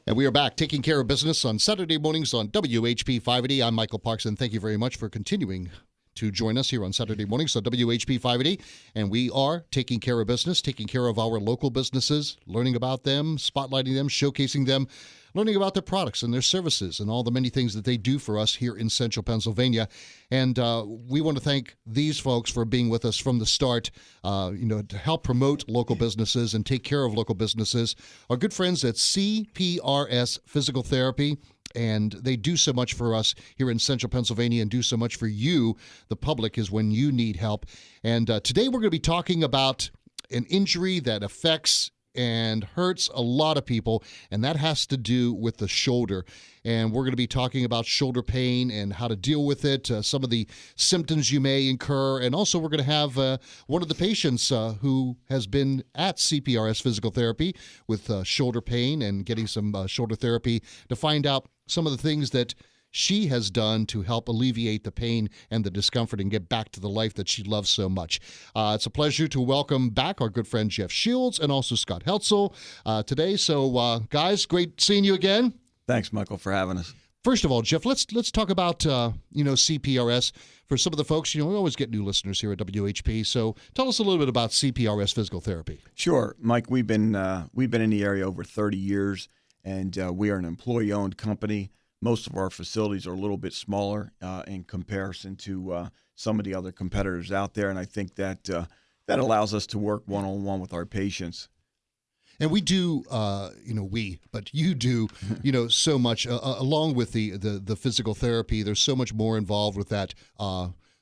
And we are back taking care of business on Saturday mornings on WHP 580. I'm Michael Parks, and thank you very much for continuing to join us here on Saturday mornings on WHP 580. And we are taking care of business, taking care of our local businesses, learning about them, spotlighting them, showcasing them, learning about their products and their services and all the many things that they do for us here in central Pennsylvania. And we want to thank these folks for being with us from the start, to help promote local businesses and take care of local businesses. Our good friends at CPRS Physical Therapy. And they do so much for us here in central Pennsylvania and do so much for you, the public, is when you need help. And today we're going to be talking about an injury that affects and hurts a lot of people, and that has to do with the shoulder. And we're going to be talking about shoulder pain and how to deal with it, some of the symptoms you may incur, and also we're going to have one of the patients who has been at CPRS Physical Therapy with shoulder pain and getting some shoulder therapy to find out some of the things that she has done to help alleviate the pain and the discomfort and get back to the life that she loves so much. It's a pleasure to welcome back our good friend Jeff Shields and also Scott Heltzel today. So, guys, great seeing you again. Thanks, Michael, for having us. First of all, Jeff, let's talk about CPRS for some of the folks. We always get new listeners here at WHP. So, tell us a little bit about CPRS Physical Therapy. Sure, Mike. We've been in the area over 30 years, and we are an employee-owned company. Most of our facilities are a little bit smaller in comparison to some of the other competitors out there, and I think that that allows us to work one-on-one with our patients. And we do, but you do, so much along with the physical therapy. There's so much more involved with that.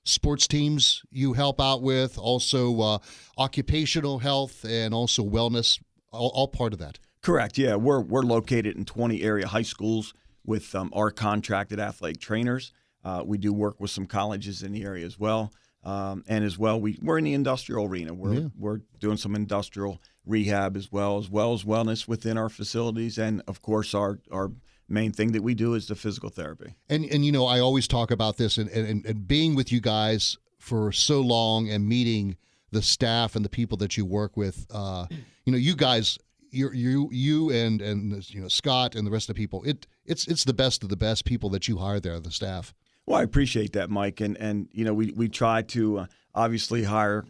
Sports teams you help out with, also occupational health and also wellness, all part of that. Correct. Yeah, we're located in 20 area high schools with our contracted athletic trainers. We do work with some colleges in the area as well. And as well, we're in the industrial arena. We're doing some industrial rehab as well as wellness within our facilities. And, of course, our main thing that we do is the physical therapy. And I always talk about this and being with you guys for so long and meeting the staff and the people that you work with. You guys, you and Scott and the rest of the people, it's the best of the best people that you hire there, the staff. Well, I appreciate that, Mike, and we try to obviously hire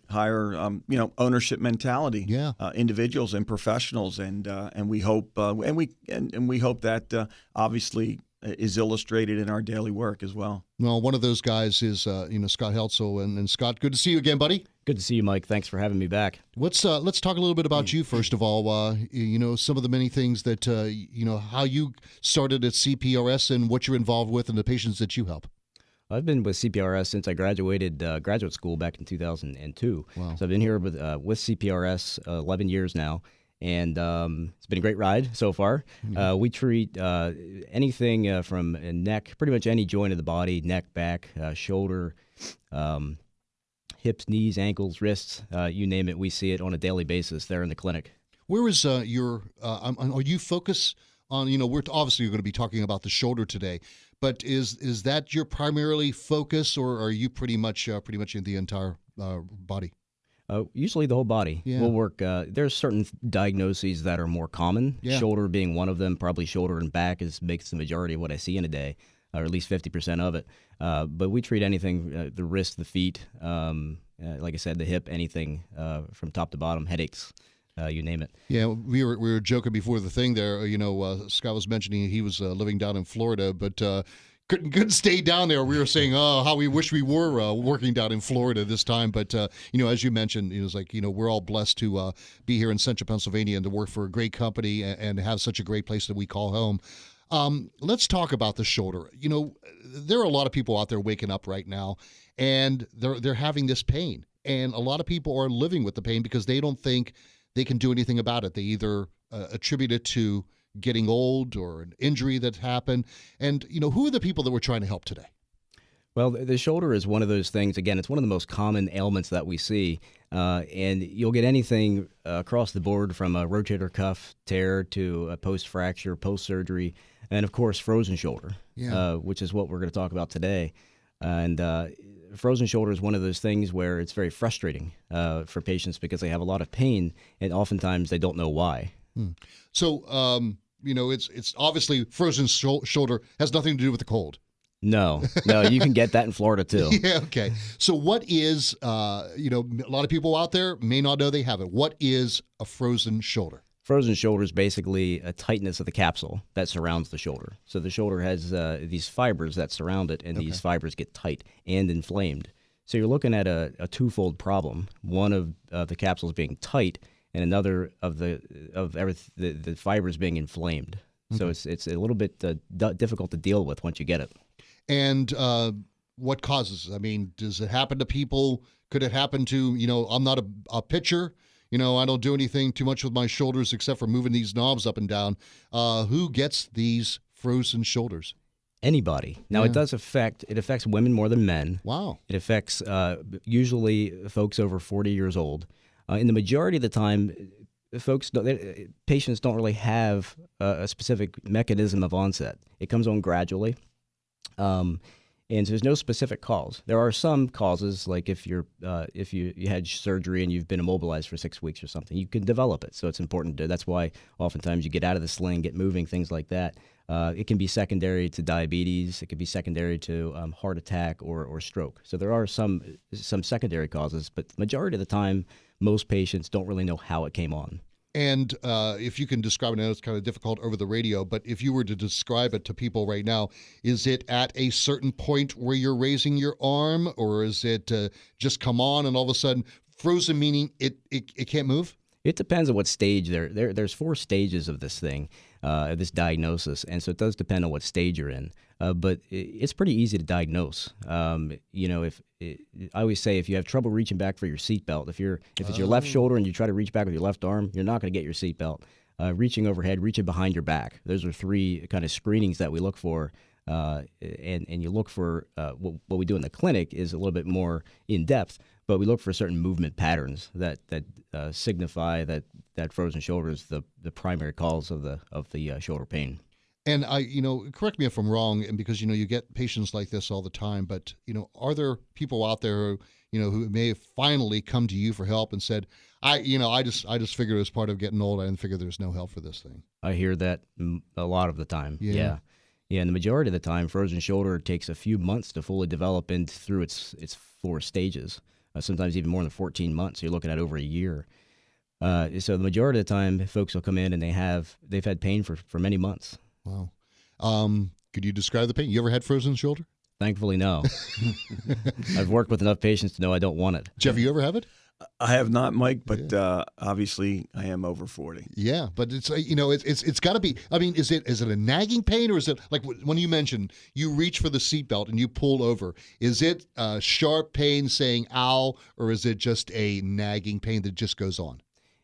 ownership mentality, individuals and professionals, and we hope we hope that obviously is illustrated in our daily work as well. Well, one of those guys is Scott Heltzel, and Scott, good to see you again, buddy. Good to see you, Mike. Thanks for having me back. Let's talk a little bit about you first of all. Some of the many things that how you started at CPRS and what you're involved with and the patients that you help. I've been with CPRS since I graduated graduate school back in 2002. Wow. So I've been here with CPRS 11 years now, and it's been a great ride so far. Mm-hmm. We treat anything from neck, pretty much any joint of the body, neck, back, shoulder, hips, knees, ankles, wrists, you name it. We see it on a daily basis there in the clinic. Where is are you focused on, we're obviously going to be talking about the shoulder today, but is that your primarily focus, or are you pretty much in the entire body? Usually the whole body. Yeah. We'll work. There's certain diagnoses that are more common, shoulder being one of them. Probably shoulder and back makes the majority of what I see in a day, or at least 50% of it. But we treat anything, the wrist, the feet, like I said, the hip, anything from top to bottom, headaches. You name it. Yeah, we were joking before the thing there. Scott was mentioning he was living down in Florida, but couldn't stay down there. We were saying, how we wish we were working down in Florida this time. But as you mentioned, it was like we're all blessed to be here in central Pennsylvania and to work for a great company and have such a great place that we call home. Let's talk about the shoulder. There are a lot of people out there waking up right now, and they're having this pain, and a lot of people are living with the pain because they don't think they can do anything about it. They either attribute it to getting old or an injury that happened. And, who are the people that we're trying to help today? Well, the shoulder is one of those things. Again, it's one of the most common ailments that we see. And you'll get anything across the board from a rotator cuff tear to a post-fracture, post-surgery, and, of course, frozen shoulder, which is what we're going to talk about today. And frozen shoulder is one of those things where it's very frustrating for patients because they have a lot of pain, and oftentimes they don't know why. So it's obviously frozen shoulder has nothing to do with the cold. No, you can get that in Florida too. Yeah, okay. So what is, a lot of people out there may not know they have it. What is a frozen shoulder? Frozen shoulder is basically a tightness of the capsule that surrounds the shoulder. So the shoulder has these fibers that surround it, and these fibers get tight and inflamed. So you're looking at a twofold problem. One of the capsules being tight, and another of the fibers being inflamed. So it's a little bit difficult to deal with once you get it. And what causes it? I mean, does it happen to people? Could it happen to, I'm not a pitcher. I don't do anything too much with my shoulders except for moving these knobs up and down. Who gets these frozen shoulders? Anybody. Now, it affects women more than men. Wow. It affects usually folks over 40 years old. In the majority of the time, patients don't really have a specific mechanism of onset. It comes on gradually. And so there's no specific cause. There are some causes, like if you had surgery and you've been immobilized for 6 weeks or something, you can develop it. So it's important that's why oftentimes you get out of the sling, get moving, things like that. It can be secondary to diabetes. It could be secondary to heart attack or stroke. So there are some secondary causes, but the majority of the time, most patients don't really know how it came on. And if you can describe it, I know it's kind of difficult over the radio, but if you were to describe it to people right now, is it at a certain point where you're raising your arm, or is it just come on and all of a sudden frozen, meaning it can't move? It depends on what stage there's 4 stages of this thing, this diagnosis, and so it does depend on what stage you're in. But it's pretty easy to diagnose. I always say if you have trouble reaching back for your seatbelt, if it's your left shoulder and you try to reach back with your left arm, you're not going to get your seatbelt. Reaching overhead, reaching behind your back. Those are 3 kind of screenings that we look for. And you look for what we do in the clinic is a little bit more in depth, but we look for certain movement patterns that signify that frozen shoulder is the primary cause of the shoulder pain. And correct me if I'm wrong, and because you get patients like this all the time, but are there people out there who may have finally come to you for help and said, I just figured it was part of getting old. I didn't figure there's no help for this thing. I hear that a lot of the time. Yeah. Yeah, and the majority of the time, frozen shoulder takes a few months to fully develop through its 4 stages. Sometimes even more than 14 months. You're looking at over a year. So the majority of the time, folks will come in and they've had pain for many months. Wow. Could you describe the pain? You ever had frozen shoulder? Thankfully, no. I've worked with enough patients to know I don't want it. Jeff, you ever have it? I have not, Mike, but obviously I am over 40. Yeah, but it's it's got to be. I mean, is it a nagging pain, or is it like when you mentioned you reach for the seatbelt and you pull over? Is it a sharp pain saying "ow," or is it just a nagging pain that just goes on?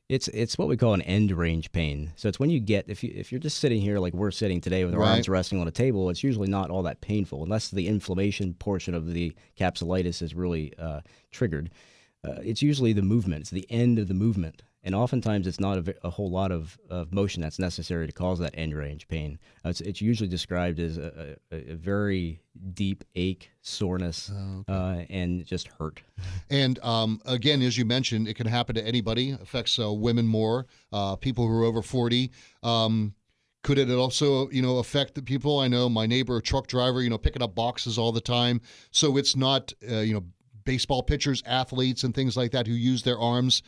It's what we call an end range pain. So it's when you get if you're just sitting here like we're sitting today with our arms resting on a table, it's usually not all that painful unless the inflammation portion of the capsulitis is really triggered. It's usually the movement. It's the end of the movement. And oftentimes it's not a whole lot of motion that's necessary to cause that end range pain. It's usually described as a very deep ache, soreness, and just hurt. And again, as you mentioned, it can happen to anybody. It affects women more, people who are over 40. Could it also, affect the people? I know my neighbor, a truck driver, picking up boxes all the time. So it's not, baseball pitchers, athletes, and things like that who use their arms.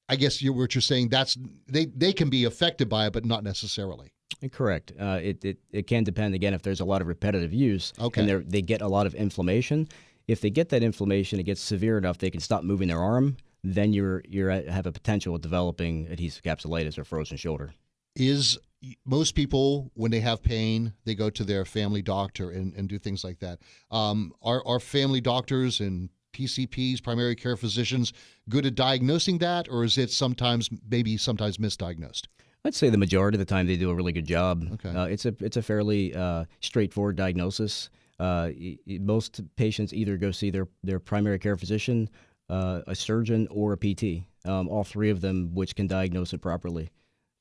I guess what you're saying, that's they can be affected by it, but not necessarily. Correct. It can depend, again, if there's a lot of repetitive use and they get a lot of inflammation. If they get that inflammation, it gets severe enough they can stop moving their arm, then you have a potential of developing adhesive capsulitis or frozen shoulder. Is most people, when they have pain, they go to their family doctor and do things like that. Are family doctors and PCPs, primary care physicians, good at diagnosing that, or is it sometimes misdiagnosed? I'd say the majority of the time they do a really good job. Okay. It's a fairly straightforward diagnosis. Most patients either go see their primary care physician, a surgeon, or a PT. All 3 of them, which can diagnose it properly.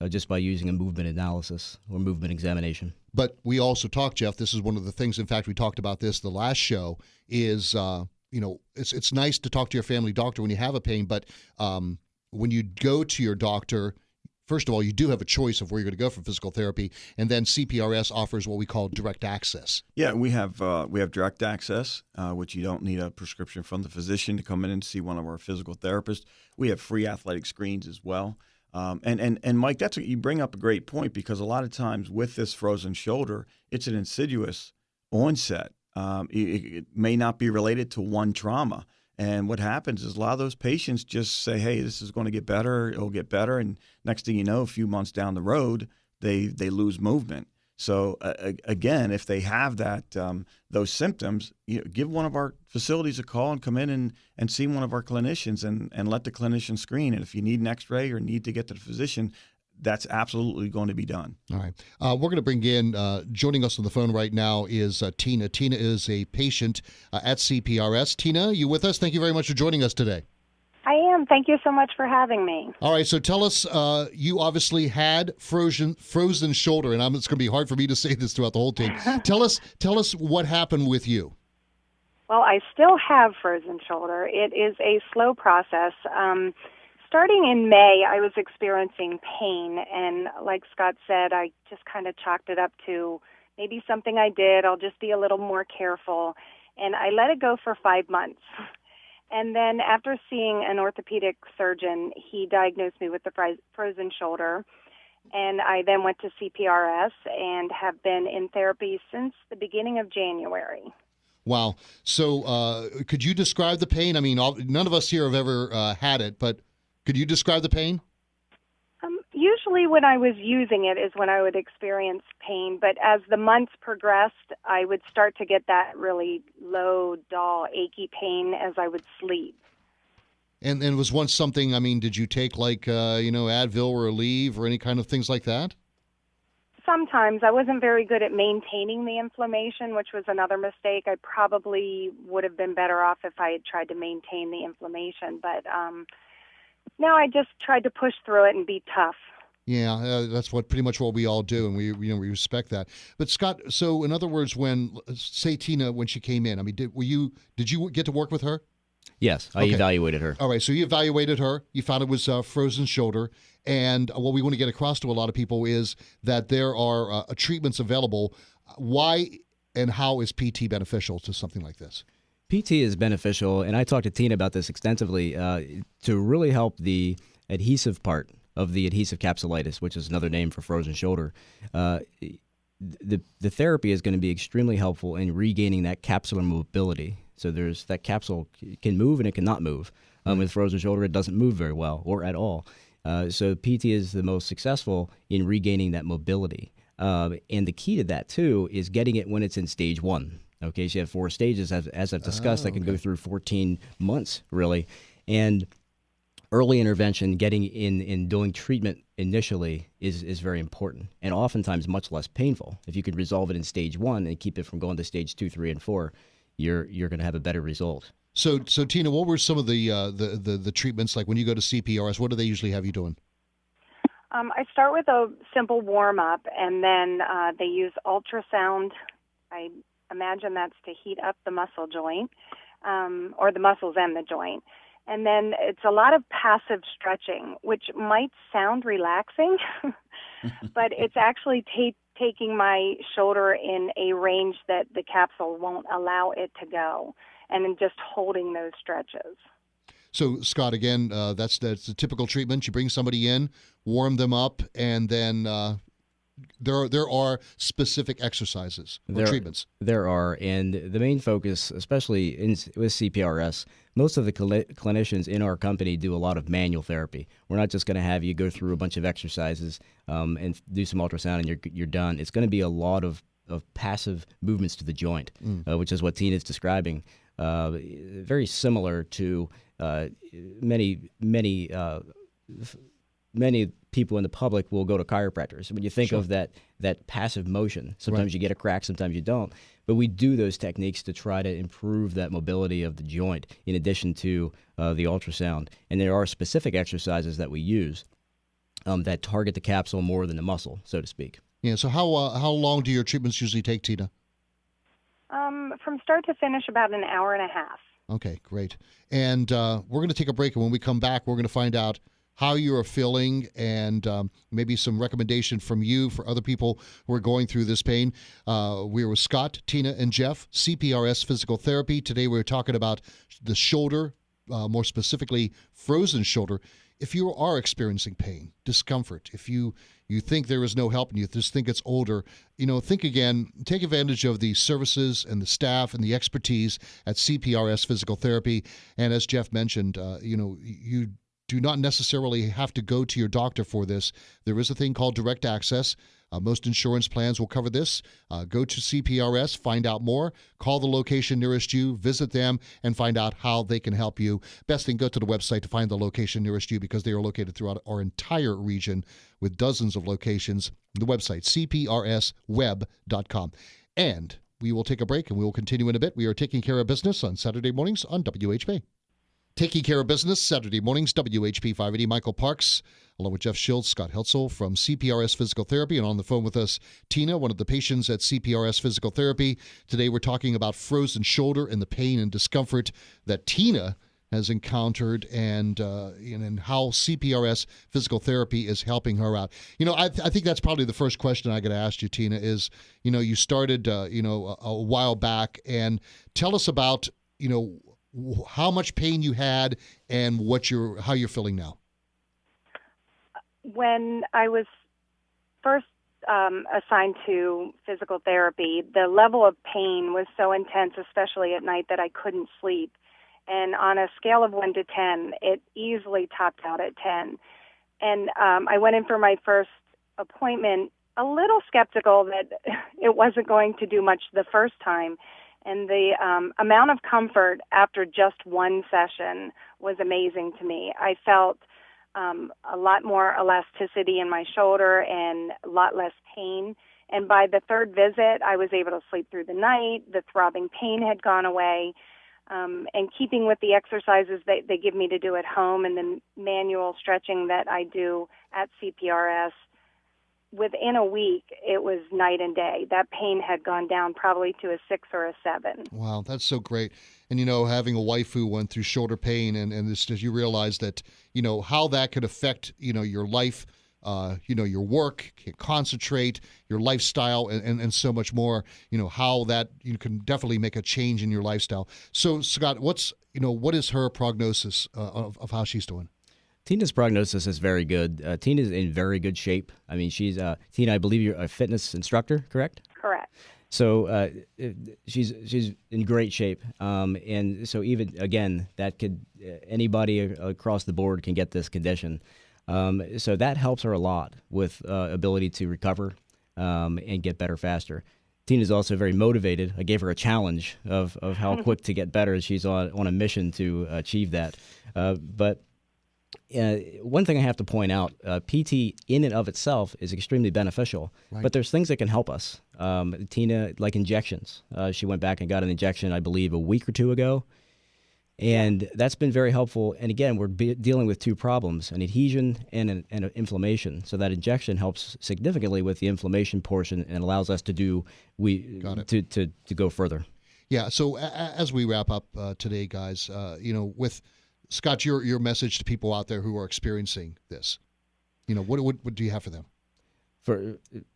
Just by using a movement analysis or movement examination. But we also talked, Jeff, this is one of the things, in fact, we talked about this the last show, is, it's nice to talk to your family doctor when you have a pain, but when you go to your doctor, first of all, you do have a choice of where you're going to go for physical therapy, and then CPRS offers what we call direct access. Yeah, we have direct access, which you don't need a prescription from the physician to come in and see one of our physical therapists. We have free athletic screens as well. And Mike, you bring up a great point, because a lot of times with this frozen shoulder, it's an insidious onset. It may not be related to one trauma. And what happens is a lot of those patients just say, hey, this is going to get better, it'll get better. And next thing you know, a few months down the road, they lose movement. So again, if they have those symptoms, give one of our facilities a call and come in and see one of our clinicians and let the clinician screen. And if you need an x-ray or need to get to the physician, that's absolutely going to be done. All right. We're going to bring in, joining us on the phone right now is Tina. Tina is a patient at CPRS. Tina, you with us? Thank you very much for joining us today. I am. Thank you so much for having me. All right. So tell us, you obviously had frozen shoulder, and it's going to be hard for me to say this throughout the whole thing. Tell us what happened with you. Well, I still have frozen shoulder. It is a slow process. Starting in May, I was experiencing pain, and like Scott said, I just kind of chalked it up to maybe something I did. I'll just be a little more careful, and I let it go for 5 months. And then after seeing an orthopedic surgeon, he diagnosed me with the frozen shoulder, and I then went to CPRS and have been in therapy since the beginning of January. Wow. So could you describe the pain? I mean, none of us here have ever had it, but could you describe the pain? Usually when I was using it is when I would experience pain, but as the months progressed, I would start to get that really low, dull, achy pain as I would sleep. And was once something, I mean, did you take like, Advil or Aleve or any kind of things like that? Sometimes. I wasn't very good at maintaining the inflammation, which was another mistake. I probably would have been better off if I had tried to maintain the inflammation, but no, I just tried to push through it and be tough. Yeah, that's pretty much what we all do, and we respect that. But Scott, so in other words, say Tina, when she came in, I mean, did you get to work with her? Yes, I evaluated her. All right, so you evaluated her. You found it was frozen shoulder, and what we want to get across to a lot of people is that there are treatments available. Why and how is PT beneficial to something like this? PT is beneficial, and I talked to Tina about this extensively, to really help the adhesive part of the adhesive capsulitis, which is another name for frozen shoulder. The therapy is going to be extremely helpful in regaining that capsular mobility. So that capsule can move and it cannot move. With frozen shoulder, it doesn't move very well or at all. So PT is the most successful in regaining that mobility. And the key to that, too, is getting it when it's in stage 1. Okay, so you have 4 stages, as I've discussed. That can go through 14 months, really. And early intervention, getting in and doing treatment initially is very important, and oftentimes much less painful. If you can resolve it in stage 1 and keep it from going to stage 2, 3, and 4, you're going to have a better result. So Tina, what were some of the treatments, like when you go to CPRS? What do they usually have you doing? I start with a simple warm-up, and then they use ultrasound. I imagine that's to heat up the muscle joint, or the muscles and the joint. And then it's a lot of passive stretching, which might sound relaxing, but it's actually taking my shoulder in a range that the capsule won't allow it to go, and then just holding those stretches. So, Scott, again, that's the typical treatment. You bring somebody in, warm them up, and then there are specific exercises or treatments. There are, and the main focus, especially with CPRS, most of the clinicians in our company do a lot of manual therapy. We're not just going to have you go through a bunch of exercises and do some ultrasound and you're done. It's going to be a lot of passive movements to the joint, which is what Tina's describing. Very similar to many people in the public will go to chiropractors. When you think of that passive motion, sometimes you get a crack, sometimes you don't. But we do those techniques to try to improve that mobility of the joint in addition to the ultrasound. And there are specific exercises that we use that target the capsule more than the muscle, so to speak. Yeah, so how long do your treatments usually take, Tina? From start to finish, about an hour and a half. Okay, great. And we're going to take a break, and when we come back, we're going to find out how you are feeling and maybe some recommendation from you for other people who are going through this pain. We're with Scott, Tina, and Jeff, CPRS Physical Therapy. Today we're talking about the shoulder, more specifically frozen shoulder. If you are experiencing pain, discomfort, if you think there is no help and you just think it's older, think again, take advantage of the services and the staff and the expertise at CPRS Physical Therapy. And as Jeff mentioned, you do not necessarily have to go to your doctor for this. There is a thing called direct access. Most insurance plans will cover this. Go to CPRS, find out more, call the location nearest you, visit them, and find out how they can help you. Best thing, go to the website to find the location nearest you because they are located throughout our entire region with dozens of locations. The website, cprsweb.com. And we will take a break and we will continue in a bit. We are taking care of business on Saturday mornings on WHP. Taking care of business, Saturday mornings, WHP 580. Michael Parks, along with Jeff Schultz, Scott Heltzel from CPRS Physical Therapy, and on the phone with us, Tina, one of the patients at CPRS Physical Therapy. Today we're talking about frozen shoulder and the pain and discomfort that Tina has encountered and how CPRS Physical Therapy is helping her out. I think that's probably the first question I got to ask you, Tina, is, you started, a while back, and tell us about, how much pain you had and how you're feeling now. When I was first assigned to physical therapy, the level of pain was so intense, especially at night, that I couldn't sleep. And on a scale of 1 to 10, it easily topped out at 10. And I went in for my first appointment a little skeptical that it wasn't going to do much the first time. And the amount of comfort after just one session was amazing to me. I felt a lot more elasticity in my shoulder and a lot less pain. And by the third visit, I was able to sleep through the night. The throbbing pain had gone away. And keeping with the exercises they give me to do at home and the manual stretching that I do at CPRS, within a week, it was night and day. That pain had gone down probably to a 6 or a 7. Wow, that's so great. And, having a wife who went through shoulder pain and this, you realize that, how that could affect, your life, your work, concentrate, your lifestyle, and so much more, how that you can definitely make a change in your lifestyle. So, Scott, what is her prognosis of how she's doing? Tina's prognosis is very good. Tina's in very good shape. I mean, she's Tina, I believe you're a fitness instructor, correct? Correct. So she's in great shape, and so even again, that could anybody across the board can get this condition. So that helps her a lot with ability to recover and get better faster. Tina's also very motivated. I gave her a challenge of how quick to get better. She's on a mission to achieve that. But one thing I have to point out, PT in and of itself is extremely beneficial, right, but there's things that can help us. Tina, like injections. She went back and got an injection, I believe, a week or two ago, and that's been very helpful. And again, we're dealing with two problems, an adhesion and an inflammation. So that injection helps significantly with the inflammation portion and allows us to to go further. Yeah, so as we wrap up today, guys, with Scott, your message to people out there who are experiencing this, what do you have for them?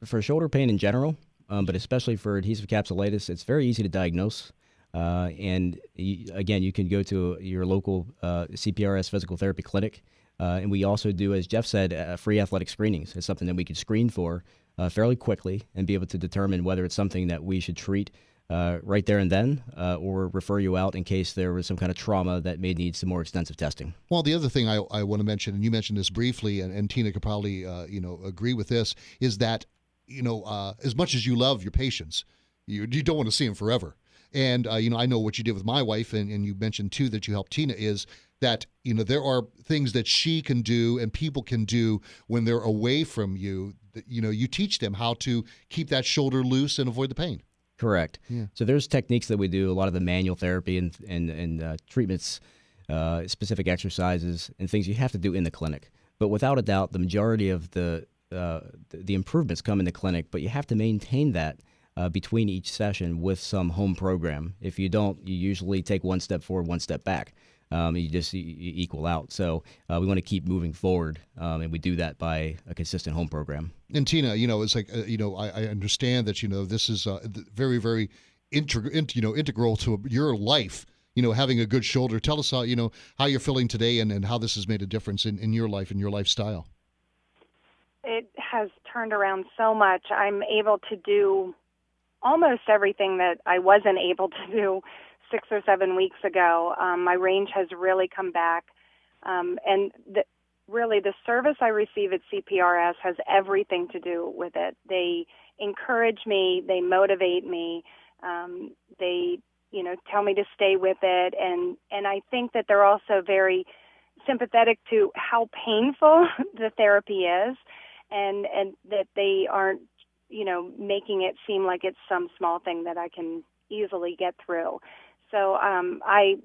For shoulder pain in general, but especially for adhesive capsulitis, it's very easy to diagnose. And again, you can go to your local CPRS Physical Therapy clinic. And we also do, as Jeff said, free athletic screenings. It's something that we could screen for fairly quickly and be able to determine whether it's something that we should treat right there and then, or refer you out in case there was some kind of trauma that may need some more extensive testing. Well, the other thing I want to mention, and you mentioned this briefly, and Tina could probably agree with this, is that as much as you love your patients, you don't want to see them forever. And I know what you did with my wife, and you mentioned too that you helped Tina, is that there are things that she can do and people can do when they're away from you. That, you teach them how to keep that shoulder loose and avoid the pain. Correct. Yeah. So there's techniques that we do, a lot of the manual therapy and treatments, specific exercises and things you have to do in the clinic. But without a doubt, the majority of the improvements come in the clinic, but you have to maintain that between each session with some home program. If you don't, you usually take one step forward, one step back. You just equal out. So we want to keep moving forward, and we do that by a consistent home program. And Tina, it's like, I understand that, this is very, very integral to your life, having a good shoulder. Tell us how, how you're feeling today and how this has made a difference in your life and your lifestyle. It has turned around so much. I'm able to do almost everything that I wasn't able to do 6 or 7 weeks ago. My range has really come back. And really, the service I receive at CPRS has everything to do with it. They encourage me. They motivate me. They, tell me to stay with it. And I think that they're also very sympathetic to how painful the therapy is, and that they aren't, making it seem like it's some small thing that I can easily get through. So I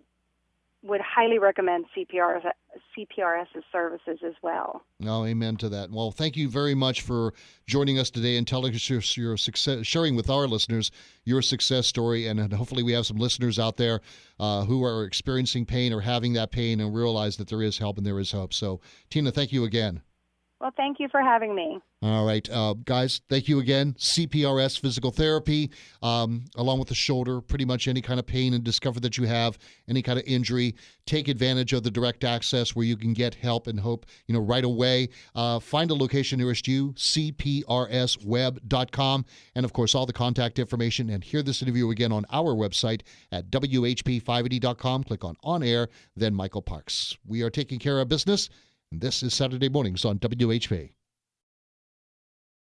would highly recommend CPRS's services as well. No, amen to that. Well, thank you very much for joining us today and telling us your success, sharing with our listeners your success story. And hopefully we have some listeners out there who are experiencing pain or having that pain and realize that there is help and there is hope. So, Tina, thank you again. Well, thank you for having me. All right, guys, thank you again. CPRS Physical Therapy, along with the shoulder, pretty much any kind of pain and discomfort that you have, any kind of injury, take advantage of the direct access where you can get help and hope, right away. Find a location nearest you, cprsweb.com, and of course, all the contact information. And hear this interview again on our website at WHP580.com. Click on Air, then Michael Parks. We are taking care of business. This is Saturday Mornings on WHP.